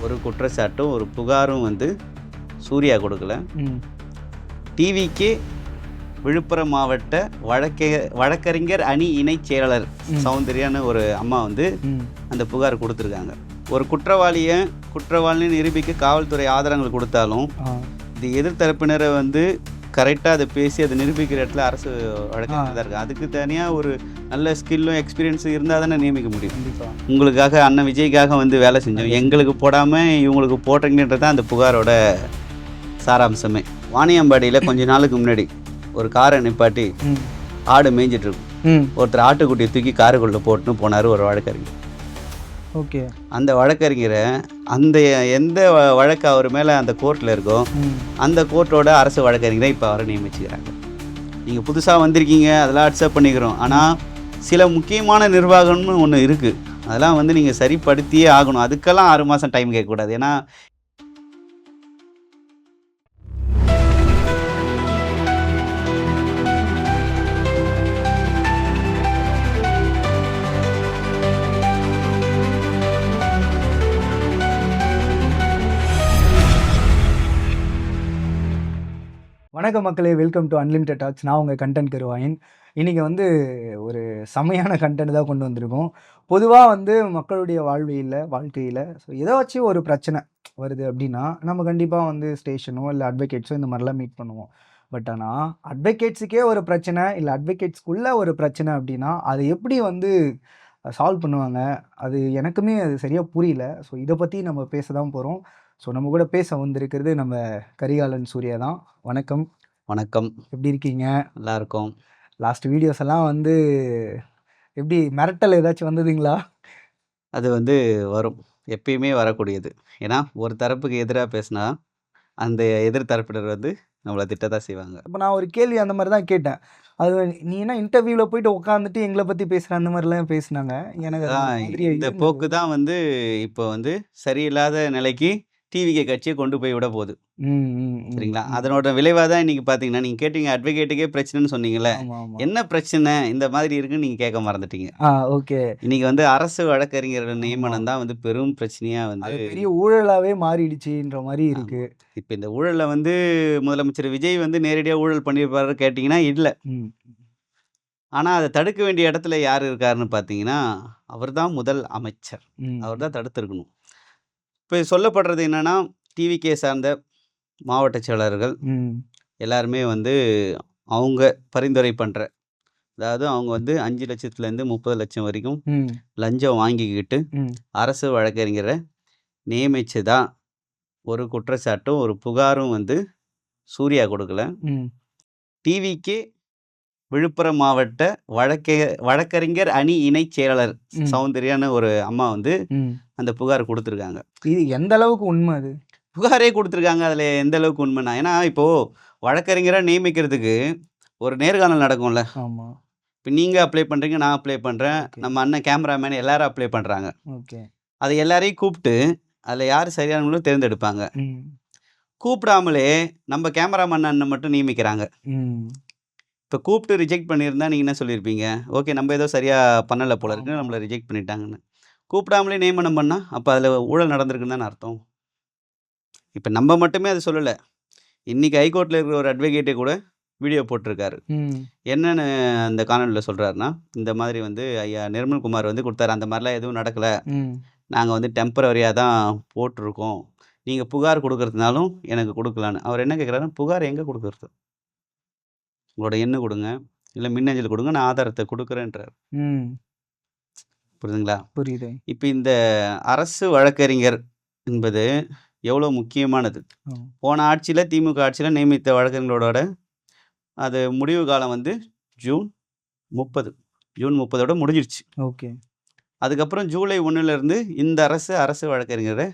ஒரு குற்றச்சாட்டும் ஒரு புகாரும் வந்து சூர்யா கொடுக்கல. டிவிக்கு விழுப்புரம் மாவட்ட வழக்கறிஞர் அணி இணைச் செயலாளர் சௌந்தர்யான்னு ஒரு அம்மா வந்து அந்த புகார் கொடுத்துருக்காங்க. ஒரு குற்றவாளின்னு நிரூபிக்க காவல்துறை ஆதாரங்கள் கொடுத்தாலும் இது எதிர்த்தரப்பினரை வந்து கரெக்டாக அதை பேசி அதை நிரூபிக்கிற இடத்துல அரசு வழக்கறிஞர் தான் இருக்குது. அதுக்கு தனியாக ஒரு நல்ல ஸ்கில்லும் எக்ஸ்பீரியன்ஸும் இருந்தால் தானே நியமிக்க முடியும். உங்களுக்காக அண்ணன் விஜய்க்காக வந்து வேலை செஞ்சோம், எங்களுக்கு போடாமல் இவங்களுக்கு போடுறீங்கன்றது தான் அந்த புகாரோட சாராம்சமே. வாணியம்பாடியில் கொஞ்ச நாளுக்கு முன்னாடி ஒரு காரை நிப்பாட்டி ஆடு மேய்ஞ்சிட்டு இருக்கும், ஒருத்தர் ஆட்டுக்குட்டியை தூக்கி காருக்குள்ளே போட்டுன்னு போனார் ஒரு வழக்கறிஞர். ஓகே, அந்த வழக்கறிஞரை அந்த எந்த வழக்கு அவர் மேலே அந்த கோர்ட்டில் இருக்கோ அந்த கோர்ட்டோட அரசு வழக்கறிஞரை இப்போ அவரை நியமிச்சுக்கிறாங்க. நீங்கள் புதுசாக வந்திருக்கீங்க, அதெல்லாம் அக்செப்ட் பண்ணிக்கிறோம். ஆனால் சில முக்கியமான நிர்வாகம்னு ஒன்று இருக்குது, அதெல்லாம் வந்து நீங்கள் சரிப்படுத்தியே ஆகணும். அதுக்கெல்லாம் 6 மாதம் டைம் கேட்கக்கூடாது. ஏன்னா வணக்கம் மக்களே, வெல்கம் டு அன்லிமிட்டட் டாக்ஸ். நான் உங்கள் கண்டென்ட் கருவாயின். இன்றைக்கி வந்து ஒரு செமையான கண்டென்ட் தான் கொண்டு வந்திருக்கோம். பொதுவாக வந்து மக்களுடைய வாழ்க்கையில் ஸோ ஏதாச்சும் ஒரு பிரச்சனை வருது அப்படின்னா நம்ம கண்டிப்பாக வந்து ஸ்டேஷனோ இல்லை அட்வொகேட்ஸோ இந்த மாதிரிலாம் மீட் பண்ணுவோம். பட் ஆனால் அட்வொகேட்ஸுக்கே ஒரு பிரச்சனை இல்லை அட்வொகேட்ஸ்க்குள்ளே ஒரு பிரச்சனை அப்படின்னா அதை எப்படி வந்து சால்வ் பண்ணுவாங்க, அது எனக்குமே அது சரியாக புரியல. ஸோ இதை பற்றி நம்ம பேச தான் போகிறோம். ஸோ நம்ம கூட பேச வந்திருக்கிறது நம்ம கரிகாலன் சூர்யா தான். வணக்கம். வணக்கம், எப்படி இருக்கீங்க? நல்லா இருக்கும். லாஸ்ட் வீடியோஸ் எல்லாம் வந்து எப்படி மிரட்டல் ஏதாச்சும் வந்ததுங்களா? அது வந்து வரும், எப்பயுமே வரக்கூடியது. ஏன்னா ஒரு தரப்புக்கு எதிராக பேசினா அந்த எதிர்த்தரப்பினர் வந்து நம்மளை திட்டத்தான் செய்வாங்க. இப்போ நான் ஒரு கேள்வி அந்த மாதிரி தான் கேட்டேன். அது நீ என்ன இன்டர்வியூவில் போயிட்டு உட்காந்துட்டு எங்களை பற்றி பேசுகிற அந்த மாதிரிலாம் பேசினாங்க. எனக்கு இந்த போக்கு தான் வந்து இப்போ வந்து சரியில்லாத நிலைக்கு டிவிகே கட்சியை கொண்டு போய் விட போகுது. சரிங்களா? அதனோட விளைவாக தான் இன்றைக்கி பார்த்தீங்கன்னா, நீங்கள் கேட்டீங்க அட்வொகேட்டுக்கே பிரச்சனைன்னு சொன்னீங்கல்ல, என்ன பிரச்சனை இந்த மாதிரி இருக்குன்னு நீங்கள் கேட்க மறந்துட்டீங்க. ஓகே, இன்னைக்கு வந்து அரசு வழக்கறிஞர்கள் நியமனம் தான் வந்து பெரும் பிரச்சனையாக வந்து பெரிய ஊழலாகவே மாறிடுச்சுன்ற மாதிரி இருக்கு. இப்போ இந்த ஊழலை வந்து முதலமைச்சர் விஜய் வந்து நேரடியாக ஊழல் பண்ணியிருப்பாரு கேட்டிங்கன்னா இல்லை. ஆனால் அதை தடுக்க வேண்டிய இடத்துல யார் இருக்காருன்னு பார்த்தீங்கன்னா, அவர் தான் முதல் அமைச்சர். அவர் தான் தடுத்துருக்கணும். இப்போ சொல்லப்படுறது என்னென்னா, டிவிகே சார்ந்த மாவட்ட செயலாளர்கள் எல்லாருமே வந்து அவங்க பரிந்துரை பண்ணுற, அதாவது அவங்க வந்து 5 லட்சத்துலேருந்து 30 லட்சம் வரைக்கும் லஞ்சம் வாங்கிக்கிட்டு அரசு வழக்கறிஞரை நியமிச்சதா ஒரு குற்றச்சாட்டும் ஒரு புகாரும் வந்து சூர்யா கொடுக்கல. டிவிக்கு விழுப்புரம் மாவட்ட வழக்கறிஞர் அணி இணைச் செயலாளர் சௌந்தர்யான்னு ஒரு அம்மா வந்து அந்த புகார் கொடுத்துருக்காங்க. இது எந்த அளவுக்கு உண்மை? அது புகாரே கொடுத்துருக்காங்க, அதில் எந்த அளவுக்கு உண்மைனா, ஏன்னா இப்போது வழக்கறிஞராக நியமிக்கிறதுக்கு ஒரு நேர்காணல் நடக்கும்ல. ஆமாம். இப்போ நீங்கள் அப்ளை பண்ணுறீங்க, நான் அப்ளை பண்ணுறேன், நம்ம அண்ணன் கேமராமேன் எல்லாரும் அப்ளை பண்ணுறாங்க. ஓகே, அதை எல்லாரையும் கூப்பிட்டு அதில் யார் சரியானவங்களும் தேர்ந்தெடுப்பாங்க. கூப்பிடாமலே நம்ம கேமராமேன் அண்ணன் மட்டும் நியமிக்கிறாங்க. இப்போ கூப்பிட்டு ரிஜெக்ட் பண்ணியிருந்தா நீங்கள் என்ன சொல்லியிருப்பீங்க? ஓகே, நம்ம ஏதோ சரியாக பண்ணலை போல இருக்குன்னு நம்மளை ரிஜெக்ட் பண்ணிட்டாங்கன்னு. கூப்பிடாமலே நியமனம் பண்ணால் அப்போ அதில் ஊழல் நடந்திருக்குன்னு தானே அர்த்தம். இப்போ நம்ம மட்டுமே அது சொல்லலை, இன்றைக்கி ஹைகோர்ட்டில் இருக்கிற ஒரு அட்வொகேட்டே கூட வீடியோ போட்டிருக்காரு. என்னென்னு அந்த காணொலியில் சொல்கிறாருன்னா, இந்த மாதிரி வந்து ஐயா நிர்மல்குமார் வந்து கொடுத்தாரு, அந்த மாதிரிலாம் எதுவும் நடக்கலை, நாங்கள் வந்து டெம்பரவரியாக தான் போட்டிருக்கோம், நீங்கள் புகார் கொடுக்குறதுனாலும் எனக்கு கொடுக்கலான்னு. அவர் என்ன கேட்குறாரு, புகார் எங்கே கொடுக்குறது? உங்களோட எண்ணு கொடுங்க, இல்லை மின்னஞ்சல் கொடுங்க, நான் ஆதாரத்தை கொடுக்குறேன்றார். புரியுதுங்களா? புரியுது. இப்போ இந்த அரசு வழக்கறிஞர் என்பது எவ்வளோ முக்கியமானது. போன ஆட்சியில் திமுக ஆட்சியில் நியமித்த வழக்கறிஞர்களோட அது முடிவு காலம் வந்து ஜூன் 30 முடிஞ்சிருச்சு. ஓகே, அதுக்கப்புறம் ஜூலை 1 இந்த அரசு வழக்கறிஞரை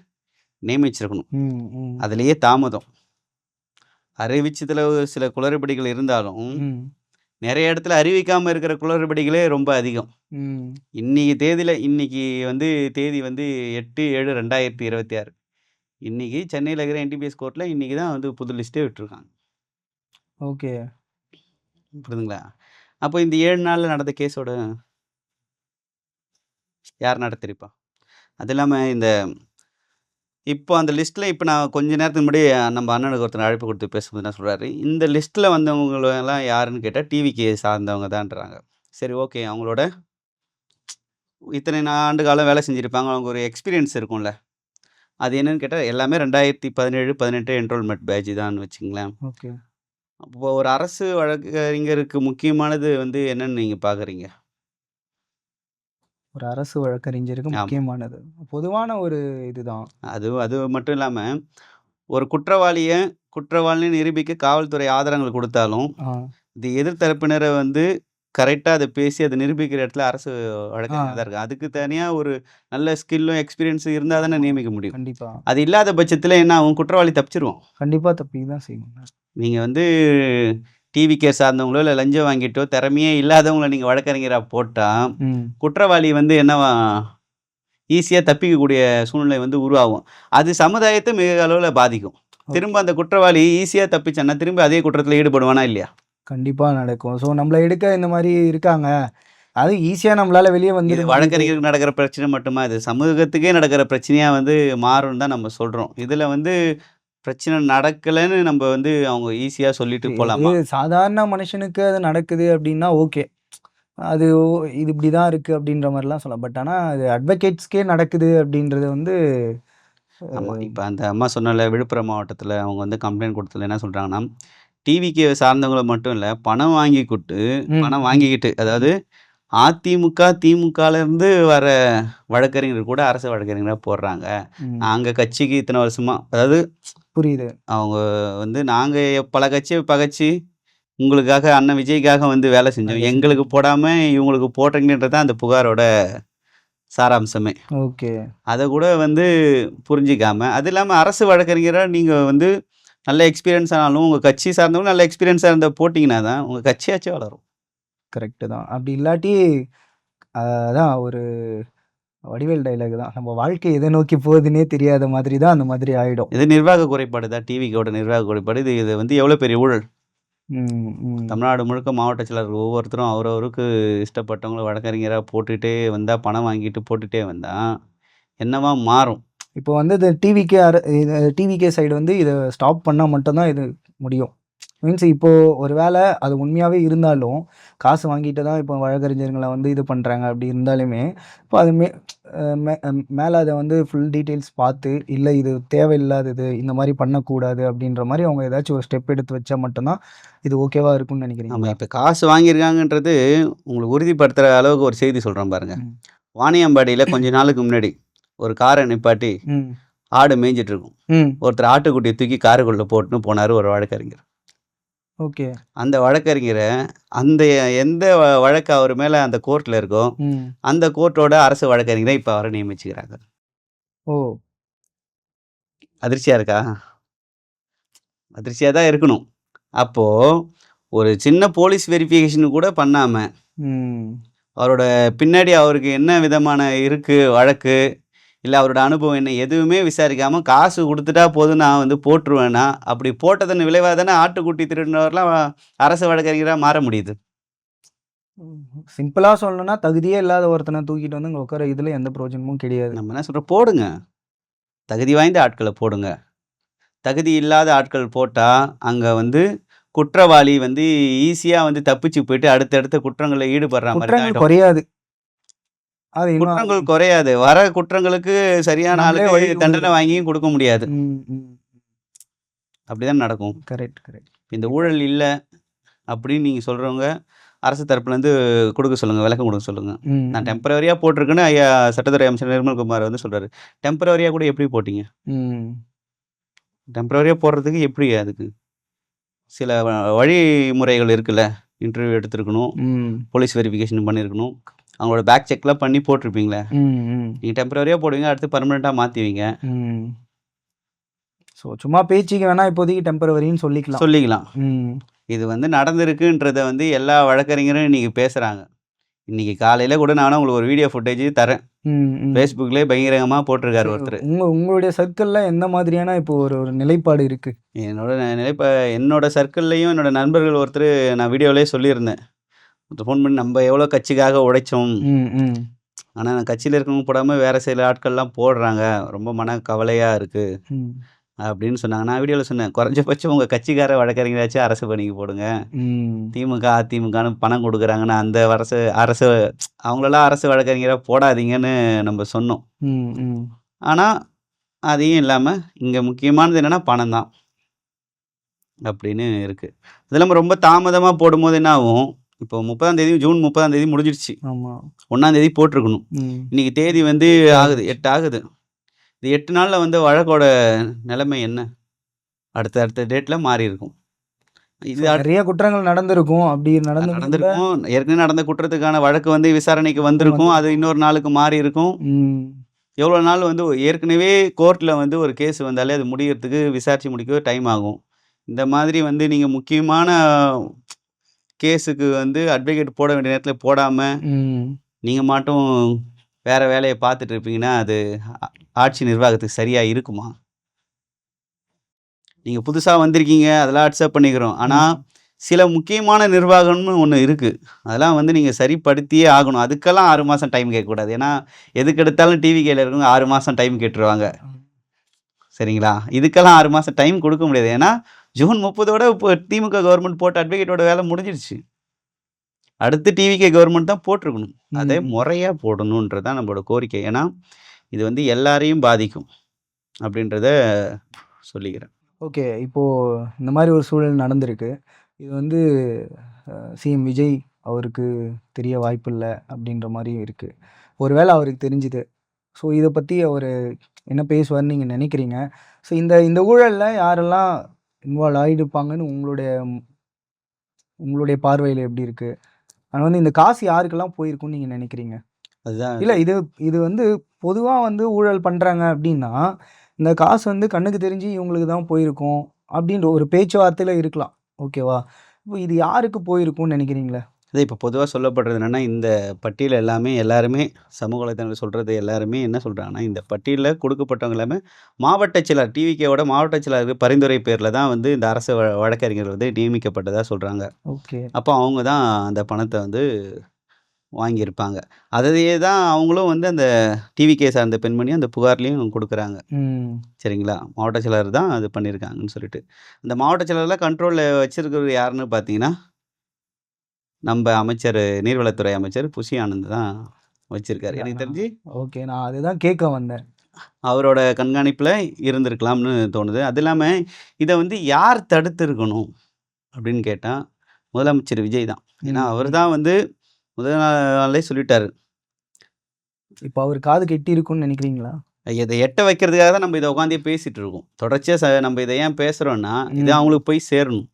நியமிச்சிருக்கணும். அதுலேயே தாமதம். அறிவிச்சதில் சில குளறுபடிகள் இருந்தாலும் நிறைய இடத்துல அறிவிக்காமல் இருக்கிற குளறுபடிகளே ரொம்ப அதிகம். இன்னைக்கு வந்து தேதி வந்து 8/7/2026. இன்னைக்கு சென்னையில் இருக்கிற என்டிபிஎஸ் கோர்ட்டில் இன்னைக்கு தான் வந்து புது லிஸ்ட்டே விட்டுருக்காங்க. ஓகே, புரியுதுங்களா? அப்போ இந்த 7 நாளில் நடந்த கேஸோட யார் நடத்திருப்பா? அது இல்லாமல் இந்த இப்போ அந்த லிஸ்ட்டில் இப்போ நான் கொஞ்ச நேரத்துக்கு முன்னாடி நம்ம அண்ணனுக்கு ஒருத்தர் அழைப்பு கொடுத்து பேசும்போது என்ன சொல்கிறாரு, இந்த லிஸ்ட்டில் வந்தவங்களெல்லாம் யாருன்னு கேட்டால் டிவிக்கு சார்ந்தவங்க தான்றாங்க. சரி, ஓகே. அவங்களோட இத்தனை ஆண்டு காலம் வேலை செஞ்சுருப்பாங்க, அவங்க ஒரு எக்ஸ்பீரியன்ஸ் இருக்கும்ல. அது என்னன்னு கேட்டால் எல்லாமே 2017, 18 என்ரோல்மெண்ட் பேட்ச் தான் வச்சுங்களேன். ஓகே. அப்போ ஒரு அரசு வழக்கறிஞருக்கு முக்கியமானது வந்து என்னன்னு நீங்கள் பார்க்குறீங்க? ஒரு அரசு வழக்கறிஞருக்கு ஆமாம். முக்கியமானது பொதுவான ஒரு இதுதான். அது மட்டும் இல்லாமல் ஒரு குற்றவாளின்னு நிரூபிக்க காவல்துறை ஆதாரங்கள் கொடுத்தாலும் இது எதிர்த்தரப்பினரை வந்து கரெக்டாக அதை பேசி அதை நிரூபிக்கிற இடத்துல அரசு வழக்கறிஞர் தான் இருக்கு. அதுக்கு தனியாக ஒரு நல்ல ஸ்கில்லும் எக்ஸ்பீரியன்ஸும் இருந்தால் தானே நியமிக்க முடியும். கண்டிப்பா அது இல்லாத பட்சத்தில் என்ன ஆகும், குற்றவாளி தப்பிச்சிருவோம். கண்டிப்பா தப்பி தான் செய்யணும். நீங்கள் வந்து டிவிகே சார்ந்தவங்களோ இல்லை லஞ்சம் வாங்கிட்டோ திறமையே இல்லாதவங்கள நீங்கள் வழக்கறிஞராக போட்டால் குற்றவாளி வந்து என்னவா ஈஸியாக தப்பிக்கக்கூடிய சூழ்நிலை வந்து உருவாகும். அது சமுதாயத்தை மிக அளவில் பாதிக்கும். திரும்ப அந்த குற்றவாளி ஈஸியாக தப்பிச்சான்னா திரும்ப அதே குற்றத்தில் ஈடுபடுவானா இல்லையா? கண்டிப்பாக நடக்கும். ஸோ நம்மளை எடுக்க இந்த மாதிரி இருக்காங்க, அது ஈஸியாக நம்மளால் வெளியே வந்து வழக்கறிஞருக்கு நடக்கிற பிரச்சனை மட்டுமா, இது சமூகத்துக்கே நடக்கிற பிரச்சனையாக வந்து மாறும்னு தான் நம்ம சொல்கிறோம். இதில் வந்து பிரச்சனை நடக்கலைன்னு நம்ம வந்து அவங்க ஈஸியாக சொல்லிட்டு போகலாமா? சாதாரண மனுஷனுக்கு அது நடக்குது அப்படின்னா ஓகே, அது இது இப்படி தான் இருக்குது அப்படின்ற மாதிரிலாம் சொல்லலாம். பட் ஆனால் அது அட்வொகேட்ஸ்க்கே நடக்குது அப்படின்றது வந்து ஆமாம். இப்போ அந்த அம்மா சொன்னல விழுப்புரம் மாவட்டத்தில் அவங்க வந்து கம்ப்ளைண்ட் கொடுத்ததுல என்ன சொல்கிறாங்கன்னா, டிவிக்கு சார்ந்தவங்களை மட்டும் இல்லை, பணம் வாங்கிக்கிட்டு அதாவது அதிமுக திமுகலேருந்து வர வழக்கறிஞர் கூட அரசு வழக்கறிஞராக போடுறாங்க. நாங்கள் கட்சிக்கு இத்தனை வருஷமா, அதாவது புரியுது, அவங்க வந்து நாங்கள் பல கட்சியை பகைச்சி உங்களுக்காக அண்ணன் விஜய்க்காக வந்து வேலை செஞ்சோம், எங்களுக்கு போடாமல் இவங்களுக்கு போடுறீங்கன்றது தான் அந்த புகாரோட சாராம்சமே. ஓகே. அதை கூட வந்து புரிஞ்சிக்காம, அது இல்லாமல் அரசு வழக்கறிஞராக நீங்கள் வந்து நல்ல எக்ஸ்பீரியன்ஸ் ஆனாலும் உங்கள் கட்சி சார்ந்தவங்க நல்ல எக்ஸ்பீரியன்ஸாக இருந்தால் போட்டிங்கன்னா தான் உங்கள் கட்சியாச்சும் வளரும். கரெக்டு தான். அப்படி இல்லாட்டி அதான் ஒரு வடிவேல் டைலாக் தான், நம்ம வாழ்க்கை எதை நோக்கி போகுதுன்னே தெரியாத மாதிரி தான் அந்த மாதிரி ஆகிடும். இது நிர்வாக குறைபாடு தான், டிவிக்கோட நிர்வாக குறைபாடு. இது வந்து எவ்வளோ பெரிய ஊழல். தமிழ்நாடு முழுக்க மாவட்ட செயலர்கள் ஒவ்வொருத்தரும் அவரவருக்கு இஷ்டப்பட்டவங்கள வழக்கறிஞராக போட்டுகிட்டே வந்தால், பணம் வாங்கிட்டு போட்டுகிட்டே வந்தால் என்னவா மாறும்? இப்போ வந்து இந்த டிவிகே சைடு வந்து இதை ஸ்டாப் பண்ணால் மட்டும்தான் இது முடியும். மீன்ஸ் இப்போது ஒரு வேளை அது உண்மையாகவே இருந்தாலும் காசு வாங்கிட்டு தான் இப்போ வழக்கறிஞர்களை வந்து இது பண்ணுறாங்க. அப்படி இருந்தாலுமே இப்போ அது மேலே அதை வந்து ஃபுல் டீட்டெயில்ஸ் பார்த்து, இல்லை இது தேவையில்லாதது, இந்த மாதிரி பண்ணக்கூடாது அப்படின்ற மாதிரி அவங்க ஏதாச்சும் ஒரு ஸ்டெப் எடுத்து வச்சா மட்டும்தான் இது ஓகேவா இருக்கும்னு நினைக்கிறீங்க? ஆமாம். இப்போ காசு வாங்கியிருக்காங்கன்றது உங்களுக்கு உறுதிப்படுத்துகிற அளவுக்கு ஒரு செய்தி சொல்கிறேன் பாருங்கள். வாணியம்பாடியில் கொஞ்ச நாளுக்கு முன்னாடி ஒரு காரை நிப்பாட்டி ஆடு மேய்ஞ்சிட்டு இருக்கும், ஒருத்தர் ஆட்டுக்குட்டியை தூக்கி காருக்குள்ளே போட்டுன்னு போனார் ஒரு வழக்கறிஞர். ஓகே. அந்த வழக்கறிஞரை அந்த எந்த வழக்கு அவர் மேலே அந்த கோர்ட்டில் இருக்கோ அந்த கோர்ட்டோட அரசு வழக்கறிஞரை இப்போ அவரை நியமிச்சுக்கிறாங்க. ஓ, அதிர்ச்சியாக இருக்கா? அதிர்ச்சியாக தான் இருக்கணும். அப்போது ஒரு சின்ன போலீஸ் வெரிஃபிகேஷன் கூட பண்ணாமல் அவரோட பின்னாடி அவருக்கு என்ன விதமான இருக்குது வழக்கு, இல்லை அவரோட அனுபவம் என்ன, எதுவுமே விசாரிக்காமல் காசு கொடுத்துட்டா போதும் நான் வந்து போட்டுருவேன்னா, அப்படி போட்டதன் விளைவாக தானே ஆட்டுக்குட்டி திருடினவர்லாம் அரசு வழக்கறிஞராக மாற முடியுது. சிம்பிளாக சொல்லணும்னா தகுதியே இல்லாத ஒருத்தனை தூக்கிட்டு வந்து இங்கே உட்கார இதில் எந்த பிரயோஜனமும் கிடையாது. நம்ம என்ன சொல்கிறோம், போடுங்க, தகுதி வாய்ந்த ஆட்களை போடுங்க. தகுதி இல்லாத ஆட்கள் போட்டால் அங்கே வந்து குற்றவாளி வந்து ஈஸியாக வந்து தப்பிச்சு போயிட்டு அடுத்தடுத்த குற்றங்களில் ஈடுபடுற மாதிரி குறையாது. குற்றங்கள் குறையாது. வர குற்றங்களுக்கு சரியான ஆளுக்கு தண்டனை வாங்கியும் கொடுக்க முடியாது. அப்படிதான் நடக்கும். Correct correct. இந்த ஊழல் இல்லை அப்படின்னு நீங்கள் சொல்கிறவங்க அரசு தரப்புலேருந்து கொடுக்க சொல்லுங்கள், விளக்கம் கொடுக்க சொல்லுங்கள். நான் டெம்பரவரியாக போட்டிருக்கேன்னு ஐயா சட்டத்துறை அமைச்சர் நிர்மல்குமார் வந்து சொல்கிறாரு. டெம்பரவரியாக கூட எப்படி போட்டிங்க? டெம்பரவரியாக போடுறதுக்கு எப்படி, அதுக்கு சில வழிமுறைகள் இருக்குல்ல. இன்டர்வியூ எடுத்துருக்கணும், போலீஸ் வெரிஃபிகேஷன் பண்ணியிருக்கணும், அவங்களோட பேக் செக்லாம் பண்ணி போட்டிருப்பீங்களே. நீங்கள் டெம்பரவரியாக போடுவீங்க, அடுத்து பர்மனெண்ட்டாக மாற்றுவீங்க. ஸோ சும்மா பேச்சுக்கு வேணால் இப்போதைக்கு டெம்பரவரின்னு சொல்லிக்கலாம். இது வந்து நடந்திருக்குன்றதை வந்து எல்லா வழக்கறிஞரும் இன்றைக்கி பேசுகிறாங்க. இன்றைக்கி காலையில் கூட நானும் உங்களுக்கு ஒரு வீடியோ ஃபுட்டேஜ் தரேன், ஃபேஸ்புக்லேயே பகிரங்கமாக போட்டிருக்காரு ஒருத்தர். உங்களுடைய சர்க்கிளில் எந்த மாதிரியான இப்போ ஒரு நிலைப்பாடு இருக்குது? என்னோட சர்க்கிள்லையும் என்னோட நண்பர்கள் ஒருத்தர் நான் வீடியோவிலே சொல்லியிருந்தேன், ஃபோன் பண்ணி நம்ம எவ்வளோ கட்சிக்காக உழைச்சோம், ஆனால் நான் கட்சியில் இருக்கவங்க போடாமல் வேறு சில ஆட்கள்லாம் போடுறாங்க, ரொம்ப மன கவலையாக இருக்குது ம். அப்படின்னு சொன்னாங்க. நான் வீடியோவில் சொன்னேன், குறைஞ்சபட்சம் உங்கள் கட்சிக்கார வழக்கறிஞராச்சும் அரசு பணிக்கு போடுங்க. ம். திமுக அதிமுகன்னு பணம் கொடுக்குறாங்கன்னு அந்த அரசு அரசு அவங்களெல்லாம் அரசு வழக்கறிஞராக போடாதீங்கன்னு நம்ம சொன்னோம். ம். ம். ஆனால் அதையும் இல்லாமல் இங்கே முக்கியமானது என்னென்னா பணம் தான் அப்படின்னு இருக்குது. அது இல்லாமல் ரொம்ப தாமதமாக போடும்போது என்ன ஆகும், இப்போ 30ஆம் தேதி ஜூன் 30ஆம் தேதி முடிஞ்சிடுச்சு, ஆமா. 1ஆம் தேதி போட்டிருக்கணும். ம். இன்னைக்கு தேதி வந்து ஆகுது 8 ஆகுது. இந்த 8 நாளில் வந்து வழக்கோட நிலைமை என்ன? அடுத்த டேட்டில் மாறி இருக்கும். இது நிறைய குற்றங்கள் நடந்திருக்கும். அப்படி நடந்திருக்கும். ஏற்கனவே நடந்த குற்றத்துக்கான வழக்கு வந்து விசாரணைக்கு வந்திருக்கும். அது இன்னொரு நாளுக்கு மாறி இருக்கும். ம். எவ்வளோ நாள் வந்து ஏற்கனவே கோர்ட்டில் வந்து ஒரு கேஸ் வந்தாலே அது முடியறதுக்கு விசாரித்து முடிக்கவே டைம் ஆகும். இந்த மாதிரி வந்து நீங்கள் முக்கியமான கேஸுக்கு வந்து அட்வொகேட் போட வேண்டிய நேரத்தில் போடாமல் ம். நீங்கள் மட்டும் வேறு வேலையை பார்த்துட்டு இருப்பீங்கன்னா அது ஆட்சி நிர்வாகத்துக்கு சரியாக இருக்குமா? நீங்கள் புதுசாக வந்திருக்கீங்க, அதெல்லாம் அக்செப்ட் பண்ணிக்கிறோம். ஆனால் சில முக்கியமான நிர்வாகம்னு ஒன்று இருக்குது, அதெல்லாம் வந்து நீங்கள் சரிப்படுத்தியே ஆகணும். அதுக்கெல்லாம் 6 மாதம் டைம் கேட்கக்கூடாது. ஏன்னா எதுக்கு எடுத்தாலும் டிவிகேல இருக்கவங்க 6 மாதம் டைம் கேட்டுருவாங்க. சரிங்களா? இதுக்கெல்லாம் 6 மாதம் டைம் கொடுக்க முடியாது. ஏன்னா ஜூன் 30ஓட இப்போ திமுக கவர்மெண்ட் போட்ட அட்வொகேட்டோட வேலை முடிஞ்சிடுச்சு. அடுத்து டிவிகே கவர்மெண்ட் தான் போட்டிருக்கணும். அதே முறையாக போடணுன்றது தான் நம்மளோட கோரிக்கை. ஏன்னா இது வந்து எல்லாரையும் பாதிக்கும் அப்படின்றத சொல்லிக்கிறேன். ஓகே. இப்போது இந்த மாதிரி ஒரு சூழல் நடந்திருக்கு. இது வந்து சிஎம் விஜய் அவருக்கு தெரிய வாய்ப்பில்லை அப்படின்ற மாதிரியும் இருக்குது. ஒருவேளை அவருக்கு தெரிஞ்சுது, ஸோ இதை பற்றி அவர் என்ன பேசுவார்னு நீங்கள் நினைக்கிறீங்க? ஸோ இந்த ஊழலில் யாரெல்லாம் இன்வால்வ் ஆகியிருப்பாங்கன்னு உங்களுடைய பார்வையில் எப்படி இருக்குது? ஆனால் வந்து இந்த காசு யாருக்கெல்லாம் போயிருக்குன்னு நீங்கள் நினைக்கிறீங்க? அதுதான் இல்லை, இது வந்து பொதுவாக வந்து ஊழல் பண்ணுறாங்க அப்படின்னா இந்த காசு வந்து கண்ணுக்கு தெரிஞ்சு இவங்களுக்கு தான் போயிருக்கும் அப்படின்ற ஒரு பேச்சுவார்த்தையில் இருக்கலாம். ஓகேவா? இப்போ இது யாருக்கு போயிருக்கும்னு நினைக்கிறீங்களே? அதே இப்போ பொதுவாக சொல்லப்படுறது என்னென்னா, இந்த பட்டியல் எல்லாருமே சமூக வலைதளங்கள் சொல்கிறது எல்லாருமே என்ன சொல்கிறாங்கன்னா, இந்த பட்டியலில் கொடுக்கப்பட்டவங்க எல்லாமே மாவட்ட செயலர் டிவிகேவோட மாவட்ட செயலருக்கு பரிந்துரை பேரில் தான் வந்து இந்த அரசு வழக்கறிஞர்கள் வந்து நியமிக்கப்பட்டதாக சொல்கிறாங்க. ஓகே. அப்போ அவங்க தான் அந்த பணத்தை வந்து வாங்கியிருப்பாங்க. அதையே தான் அவங்களும் வந்து அந்த டிவிகே சார்ந்த பெண்மணி அந்த புகார்லேயும் கொடுக்குறாங்க. சரிங்களா? மாவட்ட செயலர் தான் அது பண்ணியிருக்காங்கன்னு சொல்லிட்டு. அந்த மாவட்ட செயலரில் கண்ட்ரோலில் வச்சிருக்கிறது யாருன்னு பார்த்தீங்கன்னா, நம்ம அமைச்சர் நீர்வளத்துறை அமைச்சர் புஷி ஆனந்த் தான் வச்சிருக்காரு. எனக்கு தெரிஞ்சு ஓகே. நான் அதுதான் கேட்க வந்தேன். அவரோட கண்காணிப்பில் இருந்திருக்கலாம்னு தோணுது. அது இல்லாமல் இதை வந்து யார் தடுத்திருக்கணும் அப்படின்னு கேட்டால் முதலமைச்சர் விஜய் தான். ஏன்னா அவர் தான் வந்து முதல் நாளே சொல்லிட்டாரு. இப்போ அவர் காது கெட்டி இருக்கும்னு நினைக்கிறீங்களா? இதை எட்ட வைக்கிறதுக்காக தான் நம்ம இதை உட்காந்தே பேசிட்டு இருக்கோம். தொடர்ச்சியாக நம்ம இதை ஏன் பேசுகிறோன்னா, இது அவங்களுக்கு போய் சேரணும்.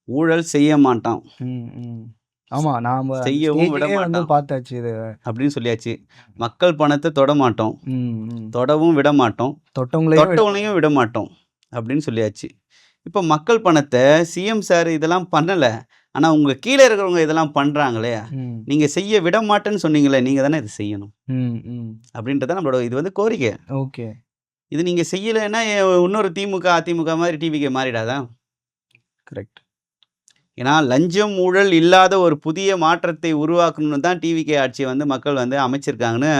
ஊழல் செய்ய மாட்டான், ஆமாம், நாம செய்யவும் விட மாட்டோம் பார்த்தாச்சு இது அப்படின்னு சொல்லியாச்சு. மக்கள் பணத்தை தொட மாட்டோம், தொடவும் விட மாட்டோம், தொட்டவங்களையும் விட மாட்டோம் அப்படின்னு சொல்லியாச்சு. இப்போ மக்கள் பணத்தை சிஎம் சார் இதெல்லாம் பண்ணலை, ஆனால் உங்கள் கீழே இருக்கிறவங்க இதெல்லாம் பண்ணுறாங்களே, நீங்கள் செய்ய விட மாட்டேன்னு சொன்னீங்களே, நீங்கள் தானே இது செய்யணும் அப்படின்றத நம்மளோட இது வந்து கோரிக்கை. ஓகே. இது நீங்கள் செய்யலைன்னா இன்னொரு திமுக அதிமுக மாதிரி டிவிகே மாறிடாதா? கரெக்ட். ஏன்னா லஞ்சம் ஊழல் இல்லாத ஒரு புதிய மாற்றத்தை உருவாக்கணும்னு தான் டிவிகே ஆட்சியை வந்து மக்கள் வந்து அமைச்சிருக்காங்கன்னு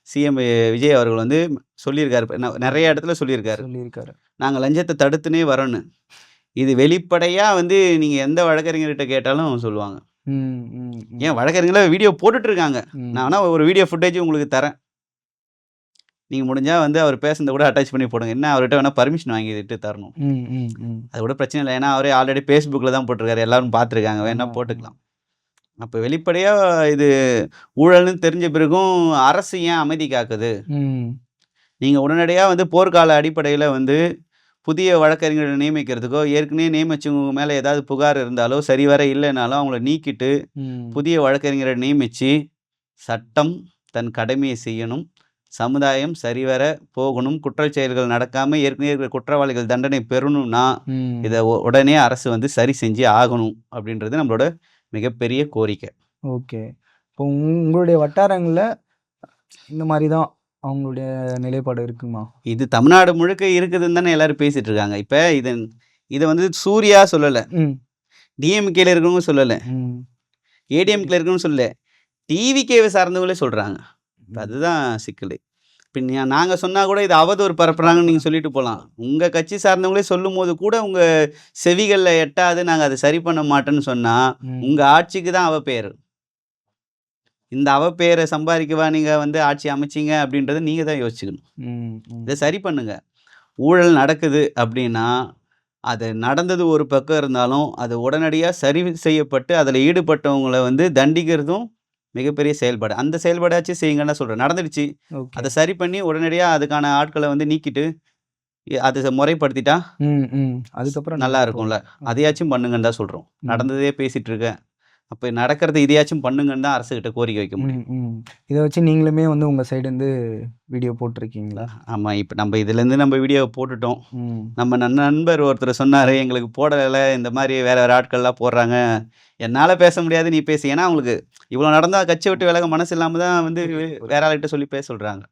சிஎம் விஜய் அவர்கள் வந்து சொல்லியிருக்காரு. நிறைய இடத்துல சொல்லியிருக்காரு. நாங்கள் லஞ்சத்தை தடுத்துனே வரணும்னு. இது வெளிப்படையாக வந்து நீங்கள் எந்த வழக்கறிஞர்கிட்ட கேட்டாலும் சொல்லுவாங்க. ஏன் வழக்கறிஞர்கள வீடியோ போட்டுட்டு இருக்காங்க. நான் வேணால் ஒரு வீடியோ ஃபுட்டேஜ் உங்களுக்கு தரேன், நீங்கள் முடிஞ்சால் வந்து அவர் பேசுனதை கூட அட்டாச் பண்ணி போடுங்க. என்ன அவர்கிட்ட வேணால் பர்மிஷன் வாங்கிட்டு தரணும். அது கூட பிரச்சனை இல்லை. ஏன்னா அவரே ஆல்ரெடி ஃபேஸ்புக்கில் தான் போட்டிருக்காரு, எல்லாரும் பார்த்துருக்காங்க, வேணால் போட்டுக்கலாம். அப்போ வெளிப்படையாக இது ஊழல்னு தெரிஞ்ச பிறகும் அரசு ஏன் அமைதி காக்குது? நீங்கள் உடனடியாக வந்து போர்க்கால அடிப்படையில் வந்து புதிய வழக்கறிஞர்களை நியமிக்கிறதுக்கோ, ஏற்கனவே நியமிச்சவங்க மேலே ஏதாவது புகார் இருந்தாலோ, சரிவர இல்லைனாலும் அவங்கள நீக்கிட்டு புதிய வழக்கறிஞரை நியமித்து சட்டம் தன் கடமையை செய்யணும், சமுதாயம் சரிவர போகணும், குற்றச்செயல்கள் நடக்காமல் ஏற்கனவே இருக்கிற குற்றவாளிகள் தண்டனை பெறணும்னா இதை உடனே அரசு வந்து சரி செஞ்சு ஆகணும் அப்படின்றது நம்மளோட மிகப்பெரிய கோரிக்கை. ஓகே. இப்போ உங்களுடைய வட்டாரங்களில் இந்த மாதிரி தான் அவங்களுடைய நிலைப்பாடு இருக்குமா? இது தமிழ்நாடு முழுக்க இருக்குதுன்னு தானே எல்லாரும் பேசிட்டு இருக்காங்க. இப்போ இதை வந்து சூர்யா சொல்லலை, டிஎம்கேல இருக்கவங்க சொல்லலை, ஏடிஎம்கேல இருக்கவங்க சொல்லலை, டிவிகேவை சார்ந்தவங்களே சொல்கிறாங்க. ம். அதுதான் சிக்கல். இப்போ நாங்கள் சொன்னால் கூட இது அவதூறு பரப்புறாங்கன்னு நீங்கள் சொல்லிட்டு போகலாம். உங்கள் கட்சி சார்ந்தவங்களே சொல்லும்போது கூட உங்கள் செவிகளில் எட்டாது, நாங்கள் அதை சரி பண்ண மாட்டோன்னு சொன்னால் ம். உங்கள் ஆட்சிக்கு தான் அவப்பெயர். இந்த அவப்பெயரை சம்பாதிக்கவா நீங்கள் வந்து ஆட்சி அமைச்சிங்க அப்படின்றத நீங்கள் தான் யோசிச்சுக்கணும். ம். ம். இதை சரி பண்ணுங்க. ஊழல் நடக்குது அப்படின்னா அது நடந்தது ஒரு பக்கம் இருந்தாலும் அது உடனடியாக சரி செய்யப்பட்டு அதில் ஈடுபட்டவங்களை வந்து தண்டிக்கிறதும் மிகப்பெரிய செயல்பாடு. அந்த செயல்பாடாச்சும் செய்யுங்கன்னு தான் சொல்கிறேன். நடந்துடுச்சு, ஓகே. அதை சரி பண்ணி உடனடியாக அதுக்கான ஆட்களை வந்து நீக்கிட்டு அதை முறைப்படுத்திட்டா ம். ம். அதுக்கப்புறம் நல்லா நல்லா இருக்கும்ல. போகும். அதையாச்சும் பண்ணுங்கன்னு தான் சொல்கிறோம். ம். நடந்ததே பேசிகிட்டு இருக்கேன், அப்போ நடக்கிறத இதையாச்சும் பண்ணுங்கன்னு தான் அரசுகிட்ட கோரிக்கை வைக்க முடியும். ம். ம். இதை வச்சு நீங்களுமே வந்து உங்கள் சைடுந்து வீடியோ போட்டிருக்கீங்களா? ஆமாம், இப்போ நம்ம இதுலேருந்து நம்ம வீடியோவை போட்டுட்டோம். ம். நம்ம நண்பர் ஒருத்தர் சொன்னார், எங்களுக்கு போடலை, இந்த மாதிரி வேறு வேறு ஆட்கள்லாம் போடுறாங்க, என்னால் பேச முடியாது, நீ பேசு. ஏன்னா அவங்களுக்கு இவ்வளோ நடந்தால் கட்சி விட்டு விலக மனசு இல்லாமல் தான் வந்து வேற ஆள்கிட்ட சொல்லி பேச சொல்கிறாங்க.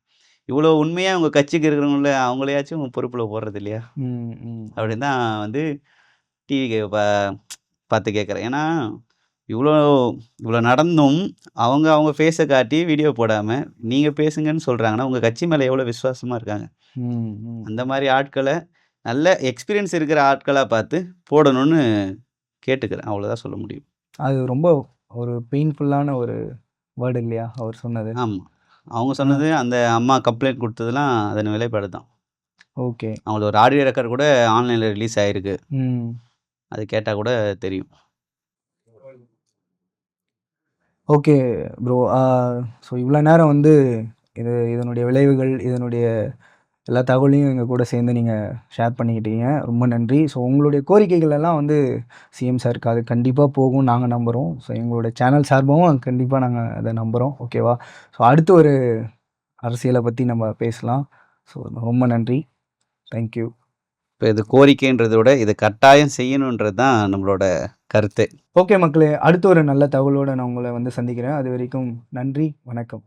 இவ்வளோ உண்மையாக உங்கள் கட்சிக்கு இருக்கிறவங்கள அவங்களையாச்சும் பொறுப்பில் போடுறது இல்லையா ம். ம். அப்படின்னு தான் வந்து டிவி பார்த்து கேட்குறேன். ஏன்னா இவ்வளோ இவ்வளோ நடந்தும் அவங்க ஃபேஸை காட்டி வீடியோ போடாமல் நீங்கள் பேசுங்கன்னு சொல்கிறாங்கன்னா உங்கள் கட்சி மேலே எவ்வளோ விசுவாசமாக இருக்காங்க. ம். ம். அந்த மாதிரி ஆட்களை நல்ல எக்ஸ்பீரியன்ஸ் இருக்கிற ஆட்களாக பார்த்து போடணும்னு கேட்டுக்கிறேன். அவ்வளோதான் சொல்ல முடியும். அது ரொம்ப ஒரு பெயின்ஃபுல்லான ஒரு வேர்டு இல்லையா அவர் சொன்னது? ஆமாம், அவங்க சொன்னது அந்த அம்மா கம்ப்ளைண்ட் கொடுத்ததுலாம் அதன் விளைபாடு தான். ஓகே. அவங்களுக்கு ஒரு ஆடியோ ரெக்கார்ட் கூட ஆன்லைனில் ரிலீஸ் ஆகிருக்கு. ம். அது கேட்டால் கூட தெரியும். Okay bro. ஸோ இவ்வளோ நேரம் வந்து இதனுடைய விளைவுகள், இதனுடைய எல்லா தகவலையும் எங்கள் கூட சேர்ந்து நீங்கள் ஷேர் பண்ணிக்கிட்டீங்க. ரொம்ப நன்றி. ஸோ உங்களுடைய கோரிக்கைகள் எல்லாம் வந்து சிஎம் சாருக்கு அது கண்டிப்பாக போகும் நாங்கள் நம்புகிறோம். ஸோ எங்களுடைய சேனல் சார்பாகவும் கண்டிப்பாக நாங்கள் அதை நம்புகிறோம். ஓகேவா? ஸோ அடுத்து ஒரு அரசியலை பற்றி நம்ம பேசலாம். ஸோ ரொம்ப நன்றி. தேங்க்யூ. இப்போ இது கோரிக்கைன்றதை விட இது கட்டாயம் செய்யணுன்றது தான் நம்மளோட கருத்து. ஓகே மக்களே, அடுத்து ஒரு நல்ல தகவலோடு நான் உங்களை வந்து சந்திக்கிறேன். அது வரைக்கும் நன்றி, வணக்கம்.